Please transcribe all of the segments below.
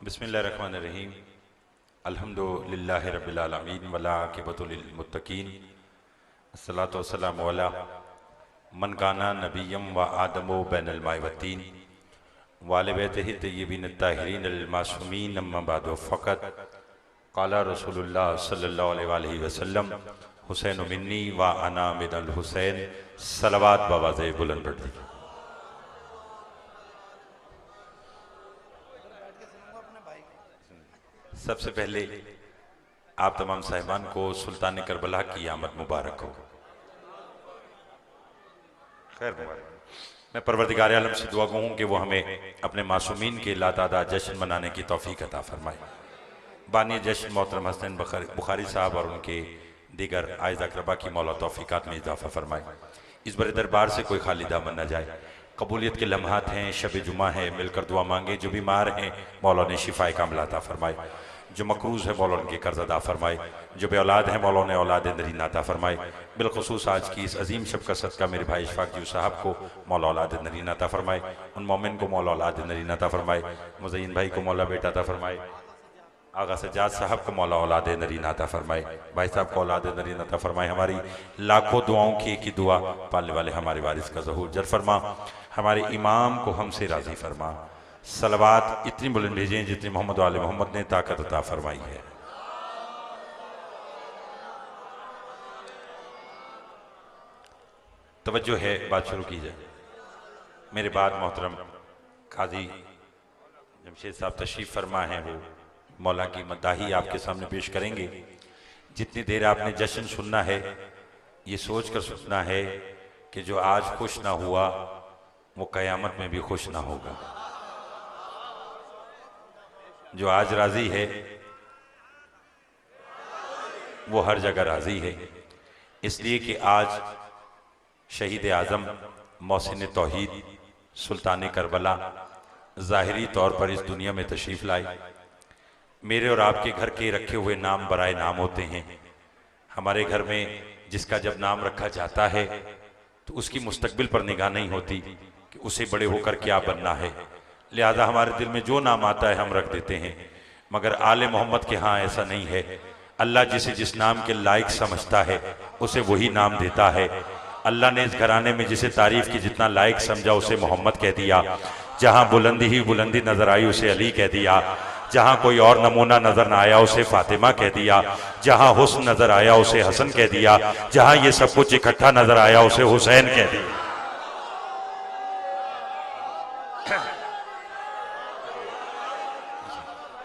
बिस्मिल्लाहिर्रहमानिर्रहीम। अल्हम्दुलिल्लाहि रब्बिल आलमीन वला आक़िबतु लिल मुत्तक़ीन। अस्सलातु वस्सलामु अला मन काना नबिय्यम व आदमु बैनल माइ वत्तीन व आले बैतिहि तय्यबीन अत्ताहिरीन अल मासूमीन अम्मा बअद फ़क़त क़ाला रसूलुल्लाह सल्लल्लाहु अलैहि वसल्लम हुसैन मिन्नी व अना मिनल हुसैन। सलवात बवाज़े बुलंद पढ़ दी। सबसे पहले आप तमाम साहिबान को सुल्तान करबला की आमद मुबारक हो। खैर मैं परवरदिगार आलम से दुआ गो हूँ कि वो हमें अपने मासूमीन के लातादाद जश्न मनाने की तौफीक अता फरमाए। बानी जश्न मोहतरम हसन बुखारी साहब और उनके दीगर आइज़ अक़रबा की मौला तौफीकात में इजाफा फरमाए। इस बड़े दरबार से कोई खाली दामन न जाए। कबूलियत के लम्हात हैं, शब जुमा है, मिलकर दुआ मांगे। जो बीमार हैं मौला ने शिफाए कामिला अता फरमाए। जो मकरूज़ है मौला उनके कर्ज अदा फरमाए। जो बे औलाद है मौला ने औलाद नरीना अता फरमाए। बिलखुसूस आज की इस अजीम शब का सदका मेरे भाई इशफाक जी साहब को मौला औलाद नरीना अता फरमाए। उन मोमिन को मौला औलाद नरीना अता फरमाए। मुज़य्यिन भाई को मौला बेटा अता फरमाए। आगा सज्जाद साहब को मौला औलाद नरीना अता फरमाए। भाई साहब को औलाद नरीना अता फरमाए। हमारी लाखों दुआओं की एक ही दुआ, पालने वाले हमारे वारिस का ज़हूर जर फरमा। हमारे इमाम को हमसे राज़ी फरमा। सलवात इतनी बुलंद भेजें जितनी मोहम्मद वाले मोहम्मद ने ताकत अता फरमाई है। तवज्जो है, बात शुरू की जाए। मेरे बाद मोहतरम काजी जमशेद साहब तशरीफ फरमा हैं, वो मौला की मदाही आपके सामने पेश करेंगे। जितनी देर आपने जश्न सुनना है ये सोच कर सुनना है कि जो आज खुश ना हुआ वो क़यामत में भी खुश ना होगा। जो आज राजी है वो हर जगह राजी है, इसलिए कि आज शहीद आज़म मौसिन तौहीद सुल्तान करबला ज़ाहिरी तौर पर इस दुनिया में तशरीफ़ लाए। मेरे और आपके घर के रखे हुए नाम बराए नाम होते हैं। हमारे घर में जिसका जब नाम रखा जाता है तो उसकी मुस्तकबिल पर निगाह नहीं होती कि उसे बड़े होकर क्या बनना है, लिहाजा हमारे दिल में जो नाम आता है हम रख देते हैं। मगर आले मोहम्मद के यहाँ ऐसा नहीं है। अल्लाह जिसे जिस नाम के लायक समझता है उसे वही नाम देता है। अल्लाह ने इस घराने में जिसे तारीफ की जितना लायक समझा उसे मोहम्मद कह दिया। जहाँ बुलंदी ही बुलंदी नजर आई उसे अली कह दिया। जहाँ कोई और नमूना नजर न आया उसे फातिमा कह दिया। जहाँ हुस्न नजर आया उसे हसन कह दिया। जहाँ ये सब कुछ इकट्ठा नजर आया उसे हुसैन कह दिया।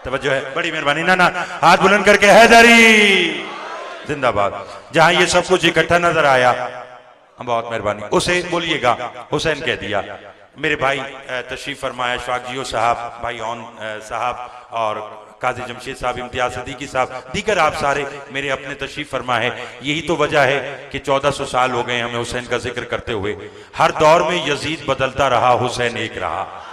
तवज्जो है, बड़ी मेहरबानी। ना हाथ बुलंद करके हैदरी जिंदाबाद। जहाँ ये सब कुछ इकट्ठा नजर आया, बहुत मेहरबानी, उसे बोलिएगा हुसैन कह दिया। मेरे भाई तशरीफ फरमाया इशफाक जियो साहब, भाई ऑन साहब और काजी जमशेद साहब, इम्तियाज सदीकी साहब, दीगर आप सारे मेरे अपने तशरीफ फरमा है। यही तो वजह है कि 1400 साल हो गए हमें हुसैन का जिक्र करते हुए। हर दौर में यजीद बदलता रहा, हुसैन एक रहा।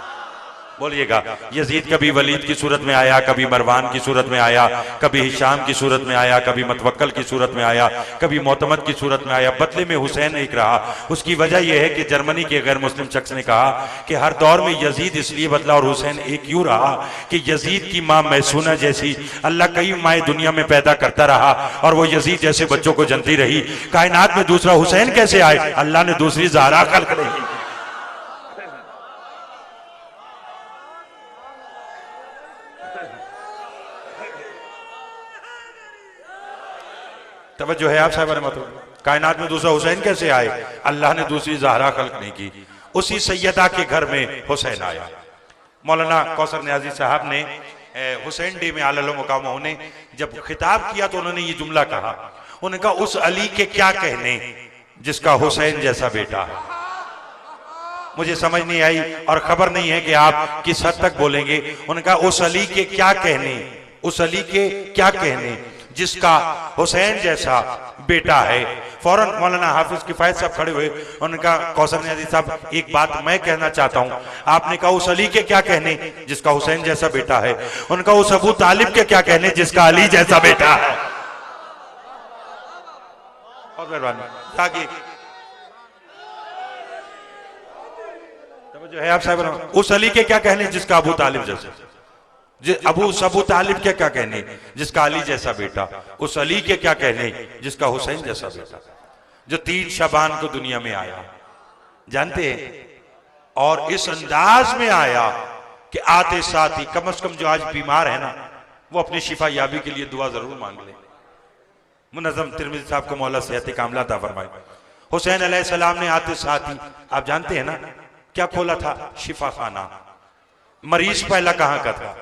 बोलिएगा, यजीद कभी वलीद की सूरत में आया, कभी मरवान की सूरत में आया, कभी हिशाम की सूरत में आया, कभी मतवक्कल की सूरत में आया, कभी मोतमद की सूरत में आया। बदले में हुसैन एक रहा। उसकी वजह यह है कि जर्मनी के गैर मुस्लिम शख्स ने कहा कि हर दौर में यजीद इसलिए बदला और हुसैन एक यूं रहा कि यजीद की माँ मैसूना जैसी अल्लाह कई माएँ दुनिया में पैदा करता रहा और वो यजीद जैसे बच्चों को जनती रही। कायनात में दूसरा हुसैन कैसे आए? अल्लाह ने दूसरी ज़हरा खल्क नहीं। तवज्जो है आप साहब, मतलब कायनात में दूसरा हुसैन कैसे आए? अल्लाह ने दूसरी ज़हरा खल्क नहीं की। उसी सैयदा के घर में हुसैन आया। मौलाना कौसर नियाज़ी साहब ने हुसैन डे में आला मुकाम ने जब खिताब किया तो उन्होंने ये जुमला कहा, उन्होंने कहा उस अली के क्या कहने जिसका हुसैन जैसा बेटा है। मुझे समझ नहीं आई और खबर नहीं है कि आप किस हद तक बोलेंगे। उन्होंने कहा उस अली के क्या कहने, उस अली के क्या कहने जिसका हुसैन जैसा बेटा है। फौरन मौलाना हाफिज किफायत साहब खड़े हुए। उनका कौसर नियाज़ी साहब, एक बात मैं कहना चाहता हूं। आपने कहा उस अली के क्या कहने जिसका हुसैन जैसा बेटा है। उनका उस अबू तालिब के क्या कहने जिसका अली जैसा बेटा है। बहुत मेहरबानी। जो है आप साहब, उस अली के क्या कहने जिसका अबू तालिब जैसा। अबू तालिब के क्या कहने जिसका अली जैसा बेटा, उस अली के क्या कहने जिसका हुसैन जैसा बेटा, जो 3 शबान को दुनिया में आया, जानते हैं। और इस अंदाज में आया कि आते साथ ही कम से कम जो आज बीमार है ना, वो अपनी शिफा याबी के लिए दुआ जरूर मांग ले। मुनज़्ज़म तिरमिज़ी साहब को मौला सेहत कामला अता फरमाए। हुसैन अलैहिस्सलाम ने आते साथ ही, आप जानते हैं ना क्या खोला था? शिफा खाना। मरीज पहला कहां का था?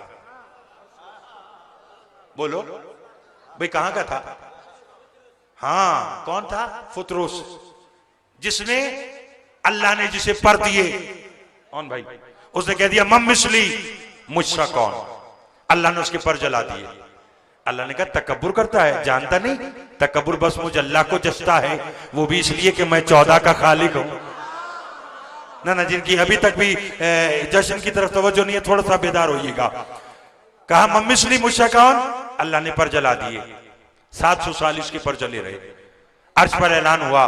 बोलो भाई, कहां का था? हाँ, कौन था? फुतरूस, जिसने अल्लाह ने जिसे पर दिए, कौन भाई? उसने कह दिया मम मिसली, मुझसा कौन? अल्लाह ने उसके पर जला दिए। अल्लाह ने कहा तकब्बुर करता है, जानता नहीं तकब्बुर बस मुझ अल्लाह को जचता है, वो भी इसलिए कि मैं 14 का खालिक हूं। ना ना, जिनकी अभी तक भी जश्न की तरफ तवज्जो नहीं है, थोड़ा सा बेदार होइएगा। कहा मम मिसली, मुझसा कौन? अल्लाह ने पर जला दिए। 700 साल इसके पर जले रहे। अर्श पर ऐलान हुआ,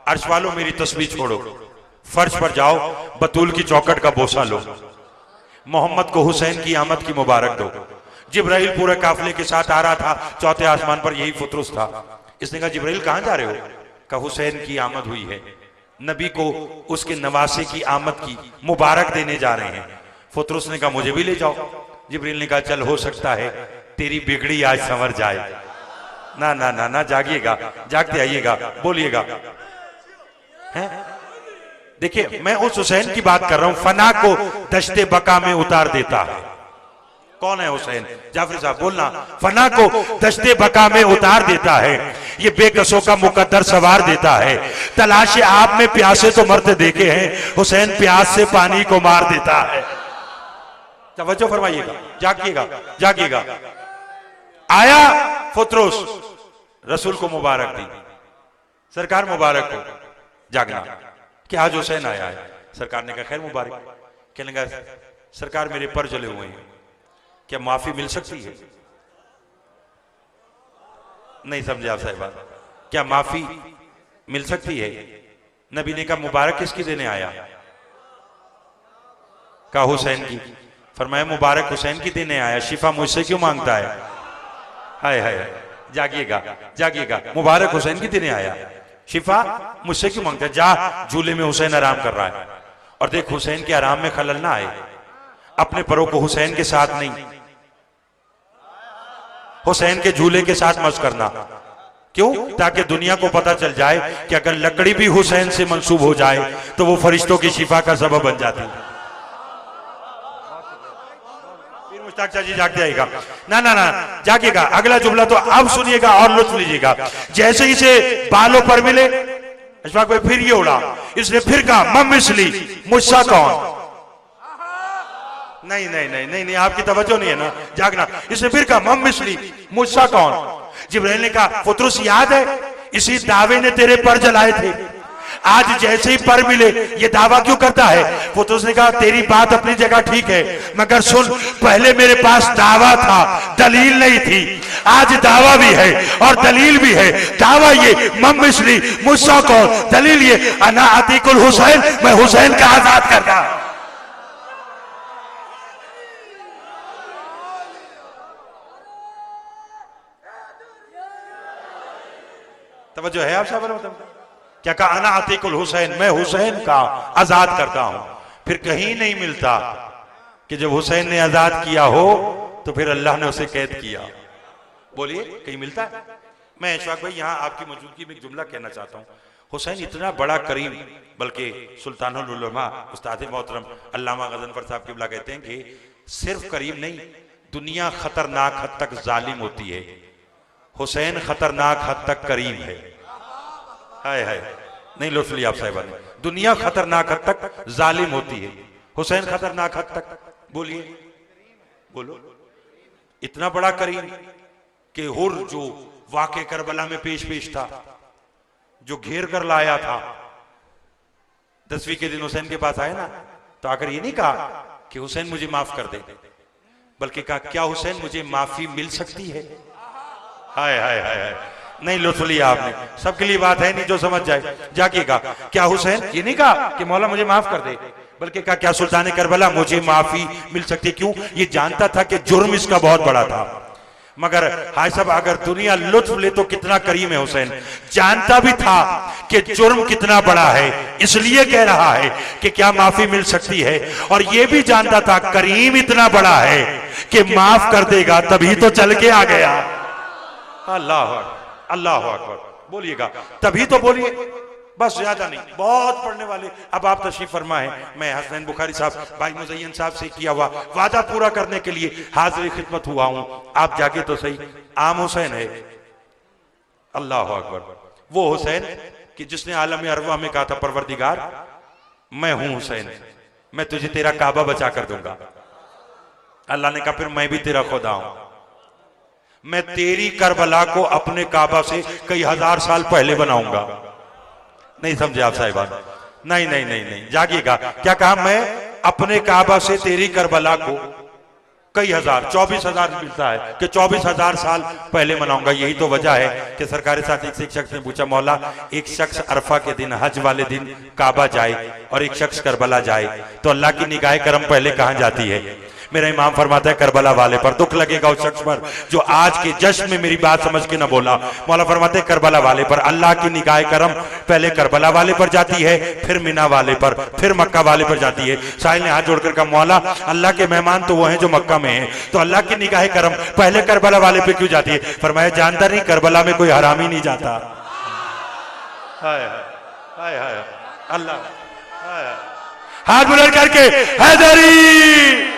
अर्श वालों मेरी तस्बीह छोड़ो, फर्श पर जाओ, बतूल की चौखट का बोसा लो, मोहम्मद को हुसैन की आमद की मुबारक दो। जिब्राइल पूरे काफिले के साथ आ रहा था, चौथे आसमान पर यही फुतरुस था। इसने कहा जिब्राइल कहां जा रहे हो? कहा हुसैन की आमद हुई है, नबी को उसके नवासे की आमद की मुबारक देने जा रहे हैं। फुतरुस ने कहा मुझे भी ले जाओ। जिब्राइल ने कहा चल, हो सकता है तेरी बिगड़ी आज संवर जाए। ना ना ना ना, जागिएगा, जागते आइएगा, बोलिएगा। देखिए, मैं उस हुसैन की बात कर रहा हूं, फना को दश्ते बका में उतार देता है। कौन है हुसैन? जाफरी साहब बोलना। फना को दश्ते बका में उतार देता है, ये बेकसों का मुकद्दर सवार देता है। तलाशे आप में प्यासे तो मरते देखे हैं, हुसैन प्यास से पानी को मार देता है। तवज्जो फरमाइएगा, जागिएगा, जागिएगा। आया फुतरुस, रसूल को मुबारक दी, सरकार मुबारक हो, जागना कि आज हुसैन आया है। सरकार ने कहा खैर मुबारक। कहने लगा सरकार मेरे पर जले हुए हैं, क्या माफी मिल सकती है? नहीं समझे आप साहिबा, क्या माफी मिल सकती है? नबी ने कहा मुबारक किसकी देने आया? कहा हुसैन की। फरमाया मुबारक हुसैन की देने आया, शिफा मुझसे क्यों मांगता है? हाय हाय, जागिएगा, जागिएगा। मुबारक हुसैन की देने आया, शिफा मुझसे क्यों मांगता है? जा, झूले में हुसैन आराम कर रहा है, और देख हुसैन के आराम में खलल ना आए। अपने परों को हुसैन के साथ नहीं, हुसैन के झूले के साथ मस करना। क्यों? ताकि दुनिया को पता चल जाए कि अगर लकड़ी भी हुसैन से मंसूब हो जाए तो वो फरिश्तों की शिफा का सबब बन जाती है। फिर मुश्ताक चाची जागते आएगा। ना ना ना, जागिएगा। अगला जुमला तो अब सुनिएगा और लुत्फ लीजिएगा। जैसे ही इसे बालों पर मिले, अशफाक भाई फिर ये उड़ा। इसने फिर कहा मम मिसली, मुझसा कौन? नहीं नहीं नहीं नहीं नहीं, आपकी तवज्जो नहीं है ना, जागना। इसने फिर कहा मम मिसली, मुझसा कौन? जिब्राइल ने कहा फुतरुस याद है, इसी दावे ने तेरे पर जलाए थे, आज जैसे ही पर मिले ये दावा क्यों करता है? फुतरुस ने कहा तेरी बात अपनी जगह ठीक है, मगर सुन, पहले मेरे पास दावा था, दलील नहीं थी। आज दावा भी है और दलील भी है। दावा ये मम मिसली, मुझसा कौन? दलील ये अना अतीकुल हुसैन, मैं हुसैन का आजाद करता। तवज्जो है आप सब? क्या कहा? अना अतीकुल हुसैन, मैं हुसैन का आजाद करता हूं। फिर कहीं नहीं मिलता कि जब हुसैन ने आजाद किया हो तो फिर अल्लाह ने उसे कैद किया। बोलिए, कहीं मिलता है? मैं इशफाक भाई यहां आपकी मौजूदगी में एक जुमला कहना चाहता हूं। हुसैन इतना बड़ा करीम, बल्कि सुल्तानुल उलमा उस्ताद मोहतरम अल्लामा गजनफर साहब किबला कहते हैं कि सिर्फ करीम नहीं, दुनिया खतरनाक हद तक जालिम होती है, हुसैन खतरनाक हद तक करीम है। हाय हाय, नहीं लुत्फ लिया आप साहिबा ने। दुनिया खतरनाक हद तक जालिम होती है, हुसैन खतरनाक हद तक, बोलिए बोलो, इतना बड़ा करीम कि हुर जो वाक़े करबला में पेश पेश था, जो घेर कर लाया था, 10वीं के दिन हुसैन के पास आए ना, तो आकर ये नहीं कहा कि हुसैन मुझे माफ कर दे, बल्कि कहा क्या हुसैन मुझे माफी मिल सकती है? हाय हाय हाय हाय, नहीं लुत्फ लिया आपने। सबके लिए बात है नहीं, जो समझ जाए। जागिएगा। क्या हुसैन ये नहीं कहा कि मौला मुझे माफ कर दे, बल्कि कहा क्या सुल्तान करबला मुझे माफी मिल सकती, क्यों? ये जानता था कि जुर्म इसका बहुत बड़ा था। मगर हाय साहब अगर दुनिया लुत्फ ले तो कितना करीम है हुसैन। जानता भी था कि जुर्म कितना बड़ा है, इसलिए कह रहा है कि क्या माफी मिल सकती है, और यह भी जानता था करीम इतना बड़ा है कि माफ कर देगा, तभी तो चल के आ गया। अल्लाह अल्लाह अकबर बोलिएगा, तभी तो बोलिए, बस ज्यादा नहीं, बहुत पढ़ने वाले। अब आप तशरीफ फरमा है, मैं हसनैन बुखारी साहब भाई मुज़य्यन साहब से किया हुआ वादा पूरा करने के लिए हाजिर खिदमत हुआ हूं। आप जाके तो सही, आम हुसैन है। अल्लाह अकबर, वो हुसैन कि जिसने आलम अरवा में कहा था परवरदिगार मैं हूं हुसैन, मैं तुझे तेरा काबा बचा कर दूंगा। अल्लाह ने कहा फिर मैं भी तेरा खुदा हूं, मैं तेरी करबला को अपने काबा से कई हजार साल पहले बनाऊंगा। नहीं समझे आप साहिबान? नहीं नहीं नहीं नहीं, जागिएगा। क्या कहा? मैं अपने काबा से तेरी करबला को कई हजार, 24,000 मिलता है कि 24,000 साल पहले मनाऊंगा। यही तो वजह है कि सरकारी साथ एक शख्स ने पूछा मौला एक शख्स अरफा के दिन हज वाले दिन काबा जाए और एक शख्स करबला जाए तो अल्लाह की निगाह करम पहले कहां जाती है? मेरा इमाम फरमाता है करबला वाले पर। दुख लगेगा उस शख्स पर जो आज के जश्न में मेरी बात समझ के ना बोला। मौला फरमाते हैं करबला वाले पर। अल्लाह की निगाह करम पहले करबला वाले पर जाती है, फिर मिना वाले पर, फिर मक्का वाले पर जाती है। साहिल ने हाथ जोड़कर कहा मौला अल्लाह के मेहमान तो वो हैं जो मक्का में हैं, तो अल्लाह की निगाह करम पहले करबला वाले पे क्यों जाती है? फरमाया जानता नहीं करबला में कोई हरामी नहीं जाता। हाय हाय हाय अल्लाह, हाथ बुलंद करके हैदरी।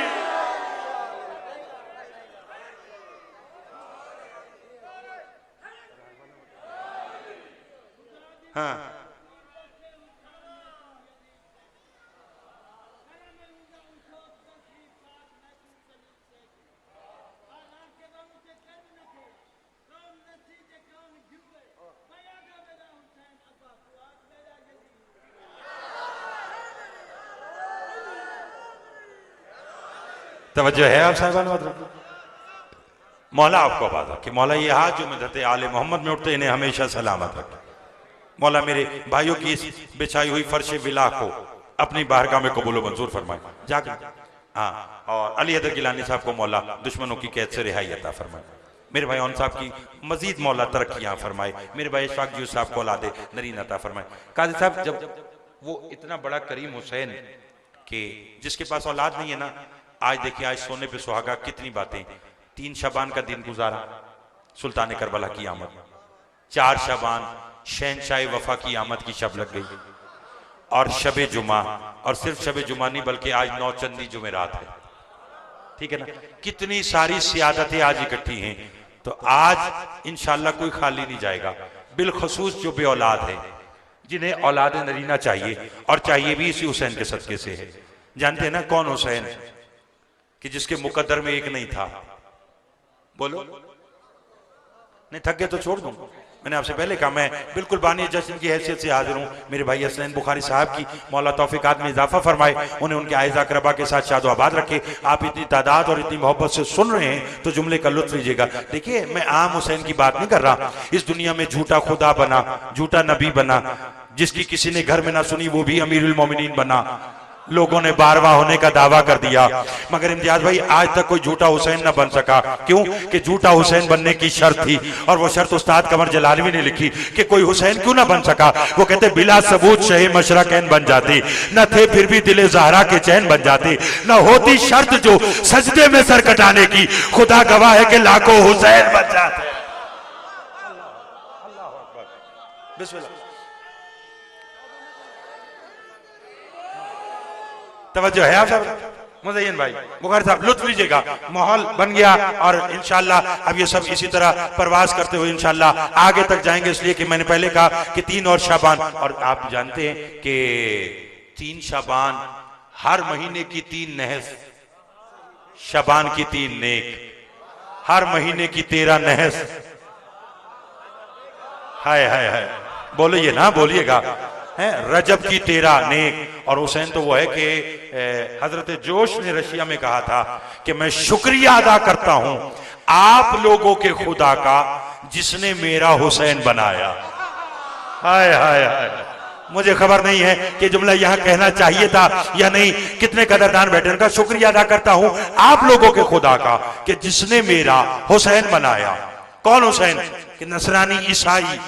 हाँ तवज्जो है आप साहिबान? मौला आपको आबाद रखे। मौला ये हाथ जो मिलते आले मोहम्मद में उठते इन्हें हमेशा सलामत रखे। मौला मेरे भाइयों की इस बिछाई हुई फर्श विला को अपनी बारगाह में कबूल मंजूर फरमाए। जाकर हाँ, और अली हैदर गिलानी साहब को मौला दुश्मनों की कैद से रिहाई अता फरमाए। मेरे भाई उन साहब की मजीद मौला तरक्कियां फरमाए। मेरे भाई इशफाक जी साहब को औलादे नरीन अता फरमाए। काजी साहब जब वो इतना बड़ा करीम हुसैन के जिसके पास औलाद नहीं है ना, आज देखिए आज सोने पे सुहागा कितनी बातें। 3 शबान का दिन गुजारा, सुल्तान करबला की आमद। 4 शबान शहनशाह वफा की आमद की शब लग गई, और शबे जुमा, और सिर्फ शबे जुमा नहीं बल्कि आज 9 चंदी जुमेरात है। ठीक है ना? कितनी सारी सियादतें आज इकट्ठी हैं। तो आज इंशाअल्लाह कोई खाली नहीं जाएगा, बिलखसूस जो बे औलाद है, जिन्हें औलाद नरीना चाहिए, और चाहिए भी इसी हुसैन के सदके से है। जानते हैं ना कौन हुसैन कि जिसके मुकद्दर में एक नहीं था? बोलो। नहीं थक गए तो छोड़ दूं। मैंने आपसे पहले कहा मैं बिल्कुल बानी जश्न की हैसियत से हाजिर हूं। मेरे भाई हसनैन बुखारी साहब की मौला तौफीकात में इजाफा फरमाए, उन्हें उनके आइज़ा अक़रबा के साथ शादो आबाद रखे। आप इतनी तादाद और इतनी मोहब्बत से सुन रहे हैं तो जुमले का लुत्फ लीजिएगा। देखिए मैं आम हुसैन की बात नहीं कर रहा। इस दुनिया में झूठा खुदा बना, झूठा नबी बना, जिसकी किसी ने घर में ना सुनी वो भी अमीरुल मोमिनीन बना। लोगों ने 12वां होने का दावा कर दिया, मगर इम्तियाज भाई आज तक कोई झूठा हुसैन न बन सका। क्यों? कि झूठा हुसैन बनने की शर्त थी, और वो शर्त उस्ताद कमर जलालवी ने लिखी कि कोई हुसैन क्यों ना बन सका। वो कहते बिला सबूत शहे मशरकैन बन जाती, न थे फिर भी दिले ज़हरा के चैन बन जाती, न होती शर्त जो सजदे में सर कटाने की, खुदा गवाह है कि लाखों हुसैन बन जाते। बिस्मिल्लाह। तवज्जो है आप सब? मुज़य्यन भाई बुखारी साहब लुत्फ लीजिएगा। माहौल बन गया, और इंशाअल्लाह अब ये सब इसी तरह परवाज करते हुए इंशाअल्लाह आगे तक जाएंगे। इसलिए कि मैंने पहले कहा कि 3 और शाबान, और आप जानते हैं कि 3 शाबान हर महीने की 3 नहस, शाबान की 3 नेक, हर महीने की 13 नहस। हाय हाय हाय बोलिए ना, बोलिएगा। रजब की 13 नेक, और हुसैन तो वो है कि हजरत जोश ने रशिया में कहा था कि मैं शुक्रिया अदा करता हूं आप लोगों के खुदा का जिसने मेरा हुसैन बनाया। हाय हाय हाय मुझे खबर नहीं है कि जुमला यहां कहना चाहिए था या नहीं। कितने कदरदान बैठे, उनका शुक्रिया अदा करता हूं आप लोगों के खुदा का कि जिसने मेरा हुसैन बनाया। कौन हुसैन? कि नसरानी ईसाई